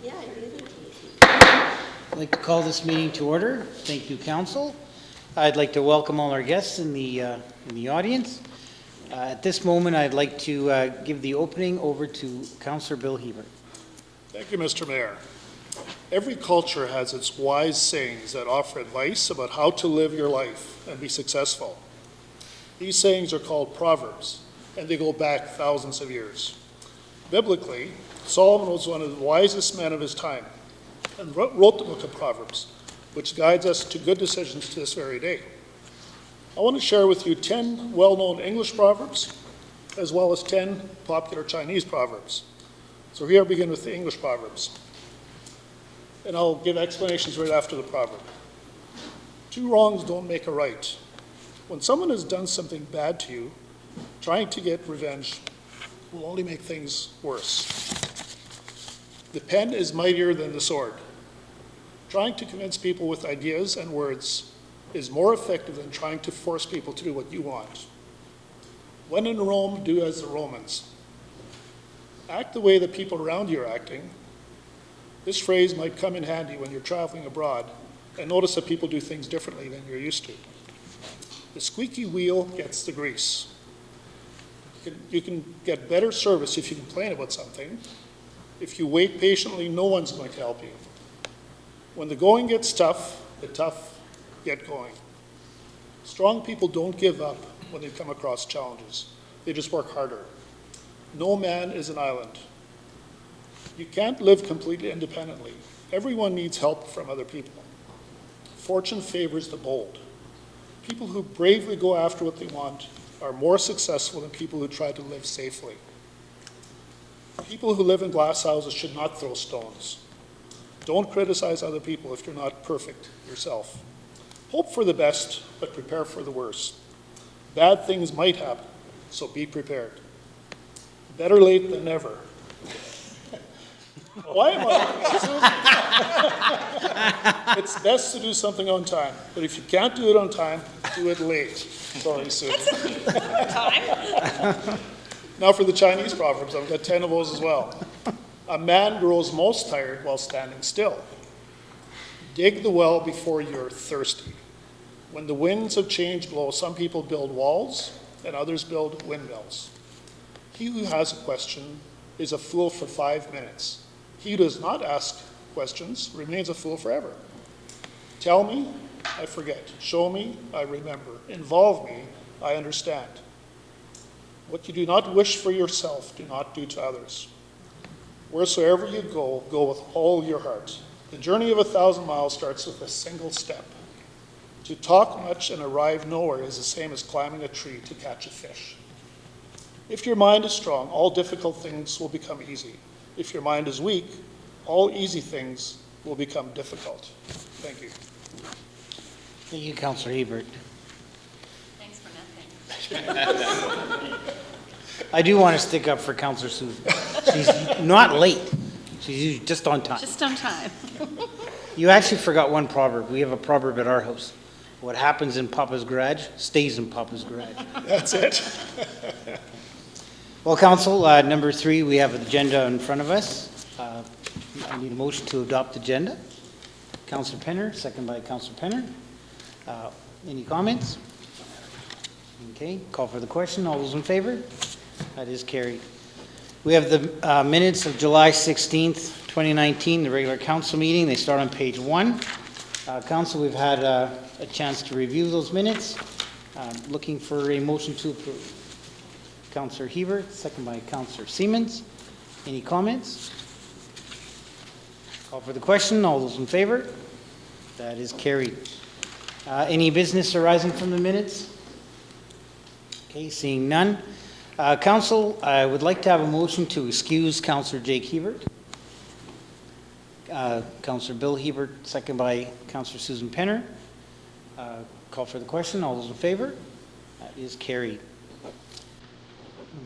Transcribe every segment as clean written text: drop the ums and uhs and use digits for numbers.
I'd like to call this meeting to order. Thank you, Council. I'd like to welcome all our guests in the audience. At this moment, I'd like to give the opening over to Councillor Bill Hiebert. Thank you, Mr. Mayor. Every culture has its wise sayings that offer advice about how to live your life and be successful. These sayings are called proverbs, and they go back thousands of years. Biblically, Solomon was one of the wisest men of his time and wrote the book of Proverbs, which guides us to good decisions to this very day. I want to share with you 10 well-known English proverbs, as well as 10 popular Chinese proverbs. So here I'll begin with the English proverbs. And I'll give explanations right after the proverb. 2 wrongs don't make a right. When someone has done something bad to you, trying to get revenge will only make things worse. The pen is mightier than the sword. Trying to convince people with ideas and words is more effective than trying to force people to do what you want. When in Rome, do as the Romans. Act the way the people around you are acting. This phrase might come in handy when you're traveling abroad and notice that people do things differently than you're used to. The squeaky wheel gets the grease. You can get better service if you complain about something. If you wait patiently, no one's going to help you. When the going gets tough, the tough get going. Strong people don't give up when they come across challenges. They just work harder. No man is an island. You can't live completely independently. Everyone needs help from other people. Fortune favors the bold. People who bravely go after what they want are more successful than people who try to live safely. People who live in glass houses should not throw stones. Don't criticize other people if you're not perfect yourself. Hope for the best, but prepare for the worst. Bad things might happen, so be prepared. Better late than never. Why am I? It's best to do something on time, but if you can't do it on time, do it late. Sorry, Sue. Time. Now for the Chinese proverbs, I've got 10 of those as well. A man grows most tired while standing still. Dig the well before you're thirsty. When the winds of change blow, some people build walls and others build windmills. He who has a question is a fool for 5 minutes. He who does not ask questions remains a fool forever. Tell me, I forget. Show me, I remember. Involve me, I understand. What you do not wish for yourself, do not do to others. Wheresoever you go, go with all your heart. The journey of 1,000 miles starts with a single step. To talk much and arrive nowhere is the same as climbing a tree to catch a fish. If your mind is strong, all difficult things will become easy. If your mind is weak, all easy things will become difficult. Thank you. Thank you, Councillor Hiebert. Thanks for nothing. I do want to stick up for Councillor Susan. She's not late. She's usually just on time. Just on time. You actually forgot one proverb. We have a proverb at our house. What happens in Papa's garage stays in Papa's garage. That's it. Well, Council, number 3, we have an agenda in front of us. I need a motion to adopt the agenda. Councillor Penner, second by Councillor Penner. Any comments? Okay, call for the question. All those in favor? That is carried. We have the minutes of July 16th, 2019, the regular council meeting. They start on page 1. Council, we've had a chance to review those minutes. Looking for a motion to approve. Councillor Hiebert, second by Councillor Siemens. Any comments? Call for the question. All those in favor? That is carried. Any business arising from the minutes? Okay, seeing none. Council, I would like to have a motion to excuse Councillor Jake Hiebert. Councillor Bill Hiebert, second by Councillor Susan Penner. Call for the question. All those in favor? That is carried.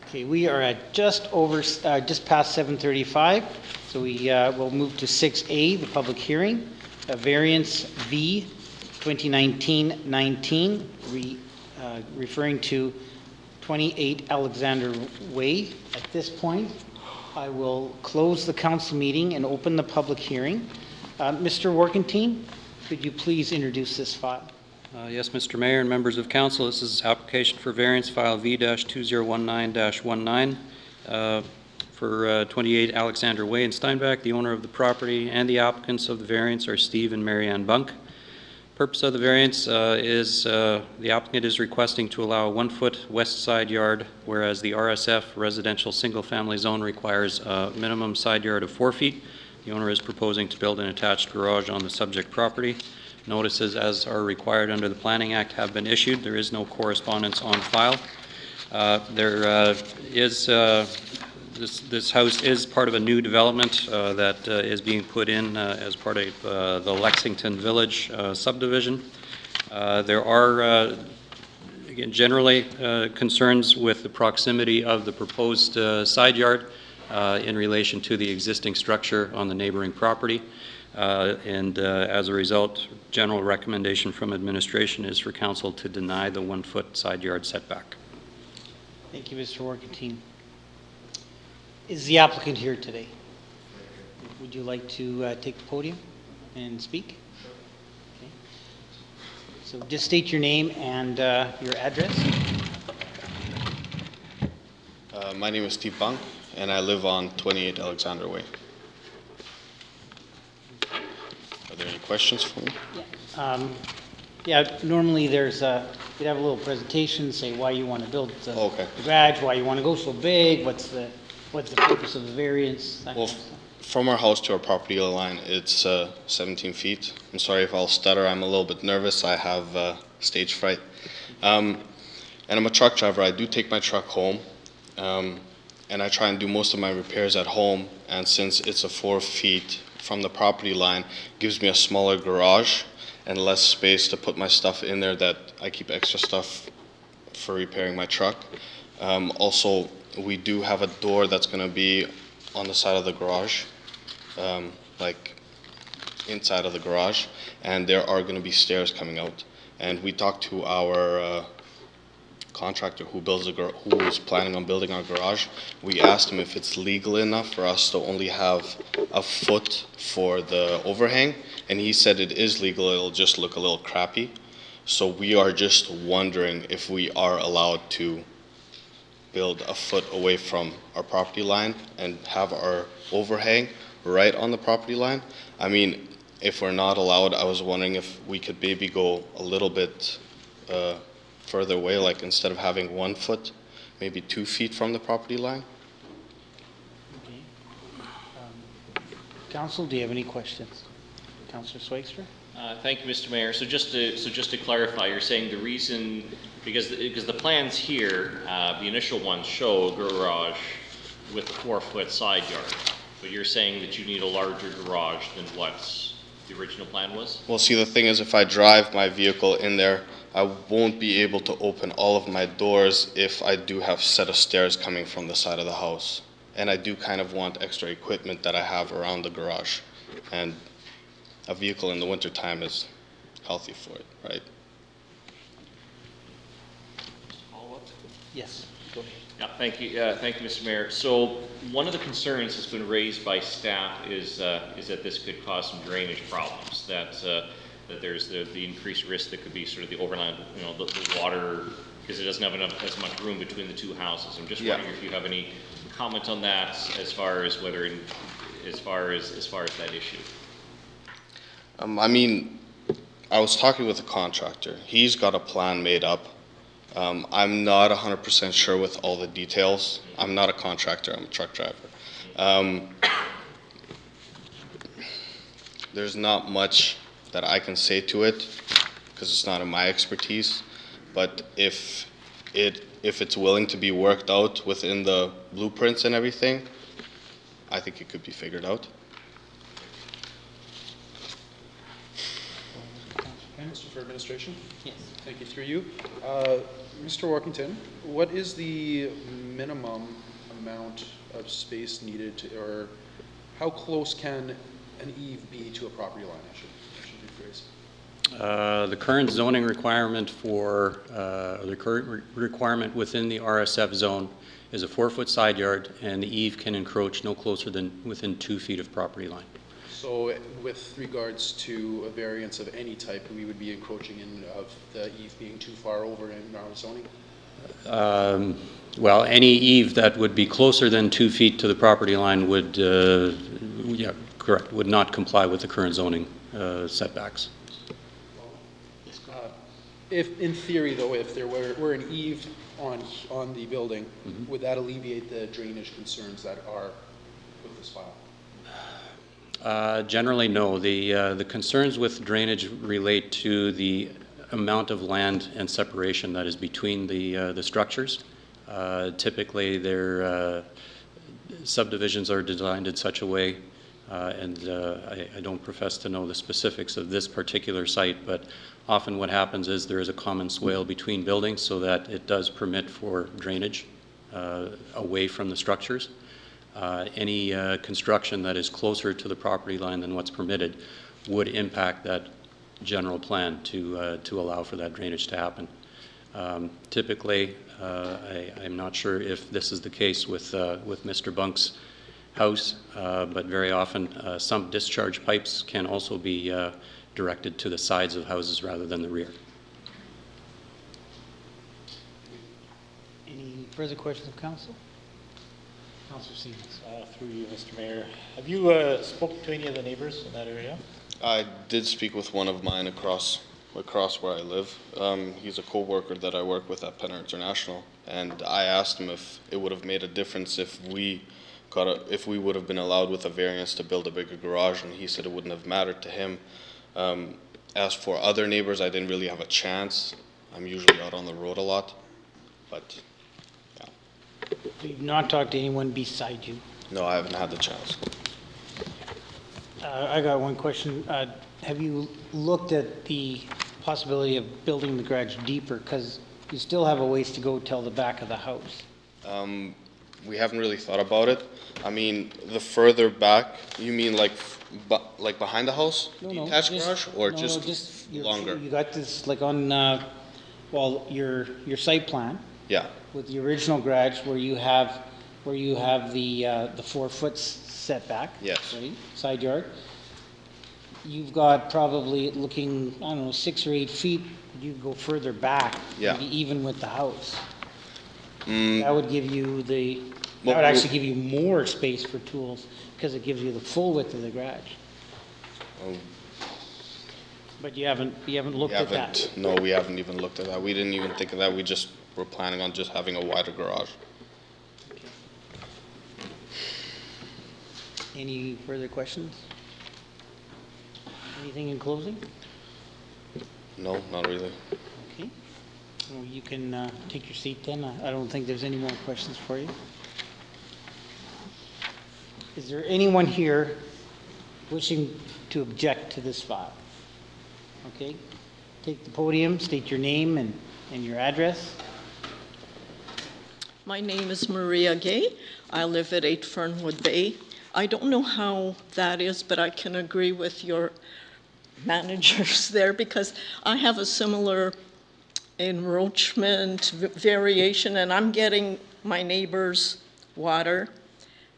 Okay, we are at just past 7:35, so we will move to 6A, the public hearing, a Variance V-2019-19, referring to 28 Alexander Way. At this point, I will close the council meeting and open the public hearing. Mr. Workentine, could you please introduce this file? Yes, Mr. Mayor and members of council, this is application for variance file V-2019-19 for 28 Alexander Way in Steinbach. The owner of the property and the applicants of the variance are Steve and Marianne Bunk. Purpose of the variance is the applicant is requesting to allow a 1-foot west side yard, whereas the RSF residential single-family zone requires a minimum side yard of 4 feet. The owner is proposing to build an attached garage on the subject property. Notices, as are required under the Planning Act, have been issued. There is no correspondence on file. This house is part of a new development that is being put in as part of the Lexington Village subdivision. There are, again, generally concerns with the proximity of the proposed side yard in relation to the existing structure on the neighboring property. As a result, general recommendation from administration is for council to deny the 1-foot side yard setback. Thank you, Mr. Workentine. Is the applicant here today? Would you like to take the podium and speak? Okay. So just state your name and your address. My name is Steve Bunk, and I live on 28 Alexander Way. Are there any questions for me? Yeah, normally there's you'd have a little presentation, say why you want to build the garage, why you want to go so big, what's the purpose of the variance, that Well, kind of stuff. from our house to our property line, it's 17 feet. I'm sorry if I'll stutter. I'm a little bit nervous. I have stage fright. And I'm a truck driver. I do take my truck home, and I try and do most of my repairs at home. And since it's a 4 feet from the property line, it gives me a smaller garage and less space to put my stuff in there that I keep extra stuff for repairing my truck. Also, we do have a door that's going to be on the side of the garage, like inside of the garage, and there are going to be stairs coming out. And we talked to our contractor who is planning on building our garage. We asked him if it's legal enough for us to only have a foot for the overhang, and he said it is legal. It'll just look a little crappy. So we are just wondering if we are allowed to build a foot away from our property line and have our overhang right on the property line. I mean, if we're not allowed, I was wondering if we could maybe go a little bit further away, like instead of having 1 foot, maybe 2 feet from the property line. Okay. Council, do you have any questions? Councillor Schweikster? Thank you, Mr. Mayor. So just to clarify, you're saying the reason, because the plans here, the initial ones show a garage with a 4-foot side yard, but you're saying that you need a larger garage than what the original plan was? Well, see, the thing is, if I drive my vehicle in there, I won't be able to open all of my doors if I do have a set of stairs coming from the side of the house. And I do kind of want extra equipment that I have around the garage. And a vehicle in the wintertime is healthy for it, right? Yes, go ahead. Yeah, thank you, Mr. Mayor. So one of the concerns that's been raised by staff is that this could cause some drainage problems. That there's the increased risk that could be sort of the overland, the water, because it doesn't have as much room between the two houses. I'm just wondering if you have any comment on that as far as as far as that issue. I mean, I was talking with a contractor. He's got a plan made up. I'm not 100% sure with all the details. I'm not a contractor, I'm a truck driver. There's not much that I can say to it because it's not in my expertise, but if it's willing to be worked out within the blueprints and everything, I think it could be figured out. Mr. for Administration. Yes. Thank you. Through you. Mr. Workington, what is the minimum amount of space needed to, or how close can an eave be to a property line, I should rephrase? The current zoning requirement for the current requirement within the RSF zone is a 4-foot side yard, and the eave can encroach no closer than within 2 feet of property line. So with regards to a variance of any type, we would be encroaching in of the eve being too far over in our zoning? Well, any eave that would be closer than 2 feet to the property line would, yeah, correct, would not comply with the current zoning setbacks. If, in theory though, if there were an eve on the building, would that alleviate the drainage concerns that are with this file? Generally, no. The concerns with drainage relate to the amount of land and separation that is between the structures. Typically, their subdivisions are designed in such a way, and I don't profess to know the specifics of this particular site, but often what happens is there is a common swale between buildings so that it does permit for drainage away from the structures. Any construction that is closer to the property line than what's permitted would impact that general plan to allow for that drainage to happen. Typically, I'm not sure if this is the case with Mr. Bunk's house, but very often some discharge pipes can also be directed to the sides of houses rather than the rear. Any further questions of council? Councillor Stevens. Through you, Mr. Mayor. Have you spoken to any of the neighbors in that area? I did speak with one of mine across where I live. He's a co-worker that I work with at Penner International, and I asked him if it would have made a difference if we would have been allowed with a variance to build a bigger garage, and he said it wouldn't have mattered to him. As for other neighbors, I didn't really have a chance. I'm usually out on the road a lot, but yeah. So you've not talked to anyone beside you? No, I haven't had the chance. I got one question. Have you looked at the possibility of building the garage deeper? Because you still have a ways to go till the back of the house. We haven't really thought about it. I mean, the further back, you mean like behind the house? Detached garage? Or just longer? You got this like on, well, your site plan Yeah, with the original garage where you have the 4 foot setback. Yes. Right, side yard. You've got probably looking, I don't know, 6 or 8 feet, you go further back. Yeah. Maybe even with the house. Mm. That would give you that would actually give you more space for tools because it gives you the full width of the garage. Oh. But you haven't looked at that. No, we haven't even looked at that. We didn't even think of that. We just were planning on just having a wider garage. Okay. Any further questions? Anything in closing? No, not really. Okay. Well, you can take your seat then. I don't think there's any more questions for you. Is there anyone here wishing to object to this file? Okay. Take the podium, state your name and your address. My name is Maria Gay. I live at 8 Fernwood Bay. I don't know how that is, but I can agree with your managers there because I have a similar encroachment variation, and I'm getting my neighbors' water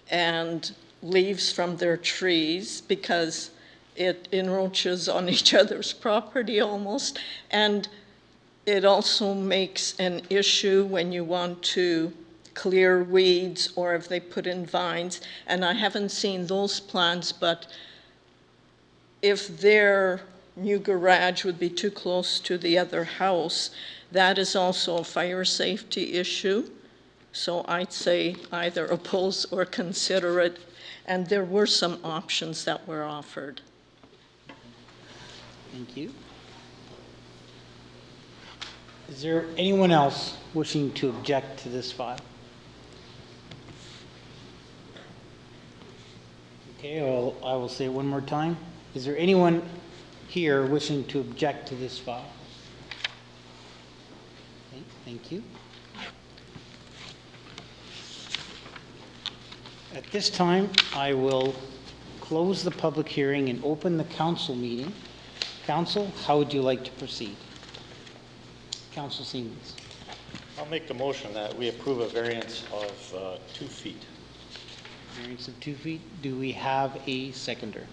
and leaves from their trees because it encroaches on each other's property almost, and it also makes an issue when you want to clear weeds or if they put in vines, and I haven't seen those plans, but if their new garage would be too close to the other house, that is also a fire safety issue. So I'd say either oppose or consider it, and there were some options that were offered. Thank you. Is there anyone else wishing to object to this file? Okay, I will say it one more time. Is there anyone here wishing to object to this file? Okay, thank you. At this time, I will close the public hearing and open the council meeting. Council, how would you like to proceed? Councillor Siemens. I'll make the motion that we approve a variance of 2 feet. Variance of 2 feet. Do we have a seconder?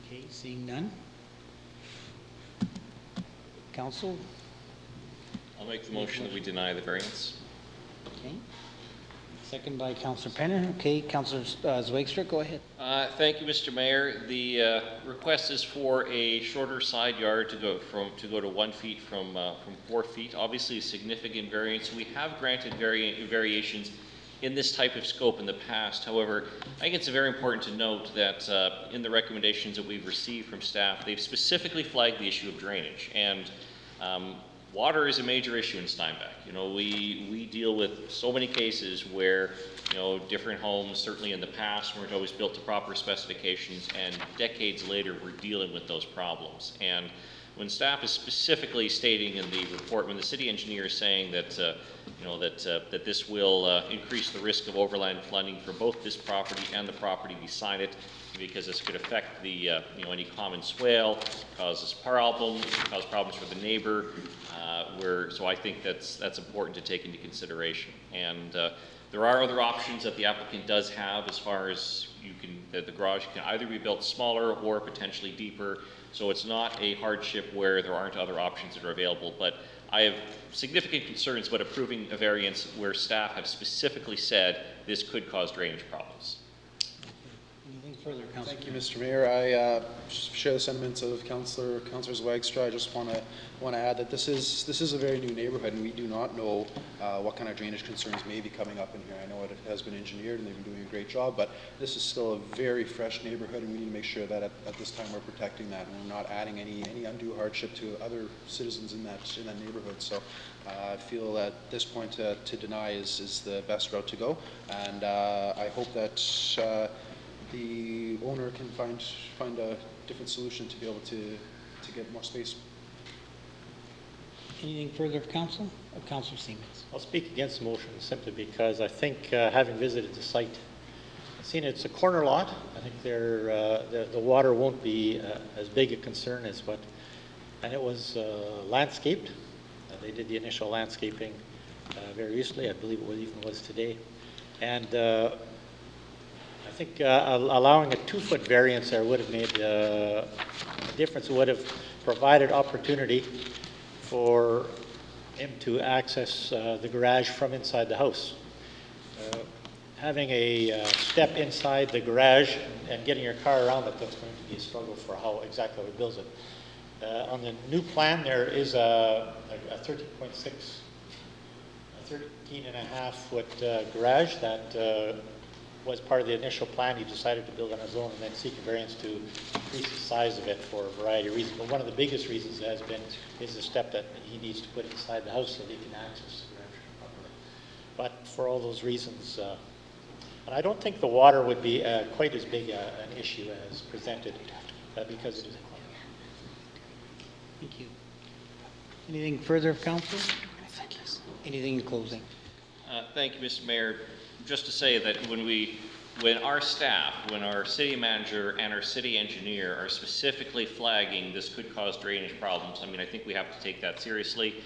Okay, seeing none. Council? I'll make the motion that we deny the variance. Okay. Second by Councillor Penner. Okay, Councillor Zwigstra, go ahead. Thank you, Mr. Mayor. The request is for a shorter side yard to go to 1 feet from 4 feet. Obviously, a significant variance. We have granted variations in this type of scope in the past. However, I think it's very important to note that in the recommendations that we've received from staff, they've specifically flagged the issue of drainage. And water is a major issue in Steinbach. You know, we deal with so many cases where, you know, different homes, certainly in the past, weren't always built to proper specifications, and decades later, we're dealing with those problems. And when staff is specifically stating in the report, when the city engineer is saying that, you know, that this will increase the risk of overland flooding for both this property and the property beside it, because this could affect the, you know, any common swale, causes problems, cause problems for the neighbor. So I think that's important to take into consideration. And there are other options that the applicant does have as far as the garage can either be built smaller or potentially deeper. So it's not a hardship where there aren't other options that are available. But I have significant concerns about approving a variance where staff have specifically said this could cause drainage problems. Anything further, Councillor? Thank you, Mr. Mayor. I share the sentiments of Councillor Zwigstra. I just want to add that this is a very new neighborhood, and we do not know what kind of drainage concerns may be coming up in here. I know it has been engineered, and they've been doing a great job, but this is still a very fresh neighborhood, and we need to make sure that at this time we're protecting that, and we're not adding any undue hardship to other citizens in that neighborhood. So I feel at this point to deny is the best route to go, and I hope that the owner can find a different solution to be able to get more space. Anything further of Council? Of Councillor Siemens. I'll speak against the motion simply because I think having visited the site, I've seen it's a corner lot. I think the water won't be as big a concern as and it was landscaped. They did the initial landscaping very recently. I believe it was today. And I think allowing a 2-foot variance there would have made a difference. It would have provided opportunity for him to access the garage from inside the house. Having a step inside the garage and getting your car around it, that's going to be a struggle for how exactly he builds it. On the new plan, there is a 13.5 foot garage that was part of the initial plan. He decided to build on his own and then seek a variance to increase the size of it for a variety of reasons. But one of the biggest reasons has been is the step that he needs to put inside the house so that he can access the garage properly. But for all those reasons, and I don't think the water would be quite as big an issue as presented because it is a corner. Thank you. Anything further of Council? Anything in closing? Thank you, Mr. Mayor. Just to say that when our staff, when our city manager and our city engineer are specifically flagging this could cause drainage problems, I mean, I think we have to take that seriously.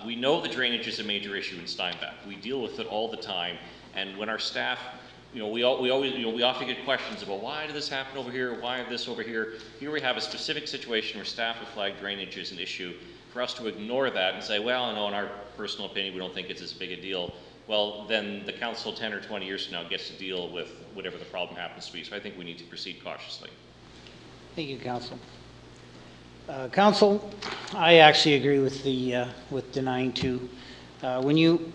We know the drainage is a major issue in Steinbach. We deal with it all the time, and when our staff, you know, we often get questions about why did this happen over here, why this over here. Here we have a specific situation where staff have flagged drainage as an issue. For us to ignore that and say, well, no, in our personal opinion, we don't think it's as big a deal. Well, then the council 10 or 20 years from now gets to deal with whatever the problem happens to be. So I think we need to proceed cautiously. Thank you, Council. Council, I actually agree with with denying 2. When you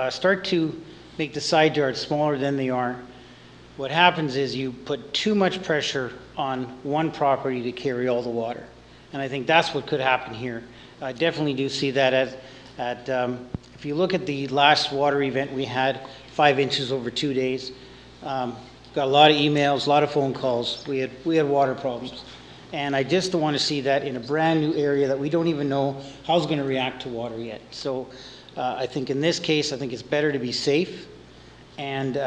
start to make the side yards smaller than they are, what happens is you put too much pressure on one property to carry all the water. And I think that's what could happen here. I definitely do see that if you look at the last water event we had, 5 inches over 2 days, got a lot of emails, a lot of phone calls. We had water problems. And I just don't want to see that in a brand new area that we don't even know how it's going to react to water yet. So I think in this case, I think it's better to be safe. And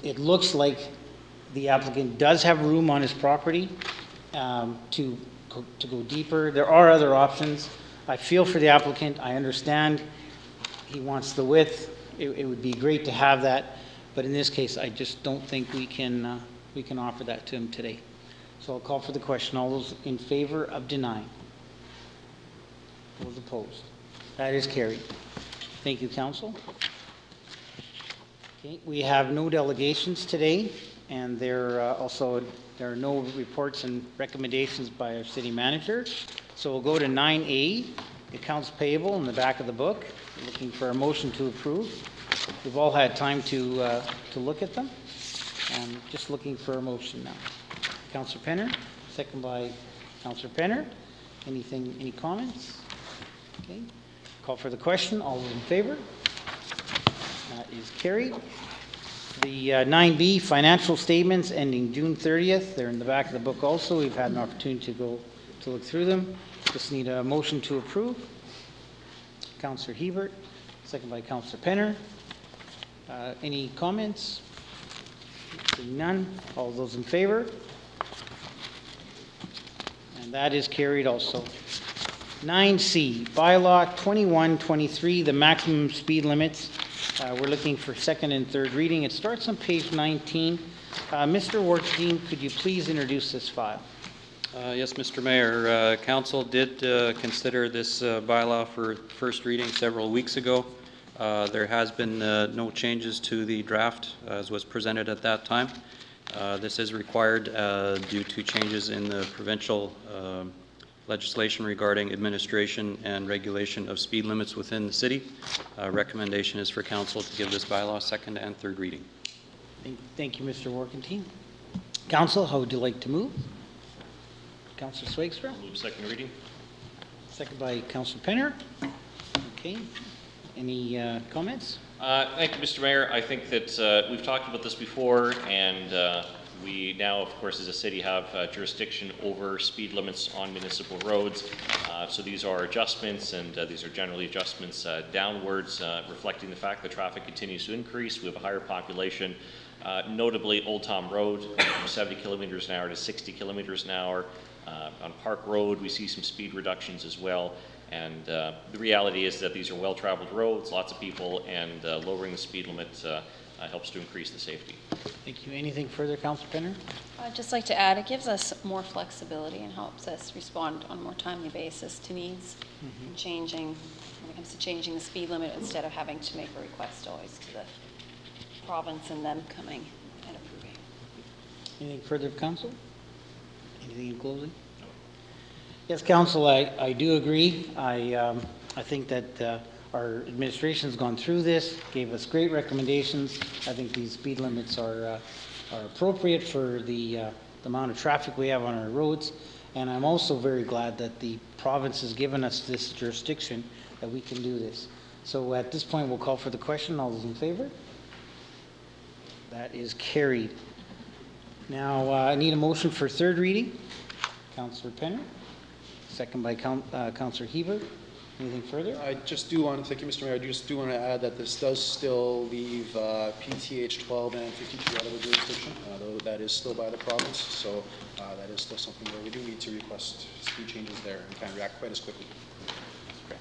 it looks like the applicant does have room on his property to go deeper. There are other options. I feel for the applicant. I understand he wants the width. It would be great to have that, but in this case, I just don't think we can offer that to him today. So I'll call for the question. All those in favor of denying? Those opposed? That is carried. Thank you, Council. Okay, we have no delegations today, and there are no reports and recommendations by our city manager. So we'll go to 9A, accounts payable in the back of the book. Looking for a motion to approve. We've all had time to look at them. I'm just looking for a motion now. Councillor Penner, second by Councillor Penner. Any comments? Okay. Call for the question. All those in favor? That is carried. The 9B, financial statements ending June 30th. They're in the back of the book also. We've had an opportunity to look through them. Just need a motion to approve. Councillor Hiebert, second by Councillor Penner. Any comments? Seeing none. All those in favor? And that is carried also. 9C, bylaw 2123, the maximum speed limits. We're looking for second and third reading. It starts on page 19. Mr. Wartstein, could you please introduce this file? Yes, Mr. Mayor. Council did consider this bylaw for first reading several weeks ago. There has been no changes to the draft as was presented at that time. This is required due to changes in the provincial legislation regarding administration and regulation of speed limits within the city. Recommendation is for council to give this bylaw second and third reading. Thank you, Mr. Warkentin. Council, how would you like to move? Councillor Swagstra? Move second reading. Second by Councillor Penner. Okay. Any comments? Thank you, Mr. Mayor. I think that we've talked about this before, and we now, of course, as a city have jurisdiction over speed limits on municipal roads. So these are adjustments, and these are generally adjustments downwards, reflecting the fact that traffic continues to increase. We have a higher population, notably Old Tom Road, from 70 kilometers an hour to 60 kilometers an hour. On Park Road, we see some speed reductions as well. And the reality is that these are well-traveled roads, lots of people, and lowering the speed limit helps to increase the safety. Thank you. Anything further, Councillor Penner? I'd just like to add, it gives us more flexibility and helps us respond on a more timely basis to needs, changing, when it comes to changing the speed limit, instead of having to make a request always to the province and them coming and approving. Anything further, Council? Anything in closing? Yes, Council, I do agree. I think that our administration's gone through this, gave us great recommendations. I think these speed limits are appropriate for the amount of traffic we have on our roads. And I'm also very glad that the province has given us this jurisdiction that we can do this. So at this point, we'll call for the question. All those in favor? That is carried. Now, I need a motion for third reading. Councillor Penner, second by Councillor Hiebert. Anything further? I just do want to, thank you, Mr. Mayor, I just do want to add that this does still leave PTH 12 and 52 out of the jurisdiction, though that is still by the province, so that is still something where we do need to request speed changes there and can't react quite as quickly. Okay.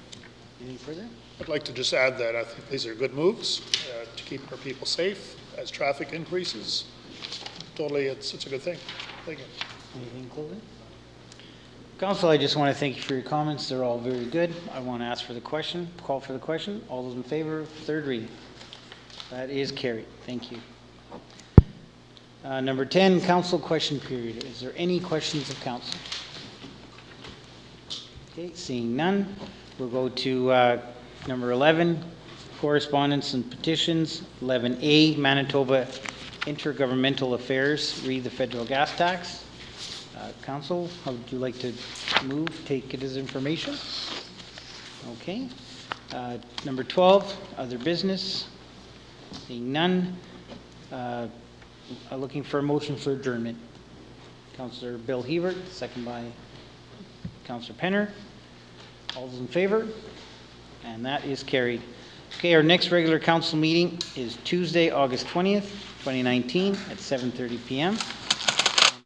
Anything further? I'd like to just add that I think these are good moves to keep our people safe as traffic increases. Totally, it's a good thing. Thank you. Anything closing? Council, I just want to thank you for your comments. They're all very good. I want to ask for the question, call for the question. All those in favor of third reading? That is carried. Thank you. Number 10, council question period. Is there any questions of council? Okay, seeing none, we'll go to number 11, correspondence and petitions. 11A, Manitoba Intergovernmental Affairs, read the federal gas tax. Council, how would you like to move? Take it as information? Okay. Number 12, other business. Seeing none. Looking for a motion for adjournment. Councillor Bill Hiebert, second by Councillor Penner. All those in favor? And that is carried. Okay, our next regular council meeting is Tuesday, August 20th, 2019 at 7:30 p.m.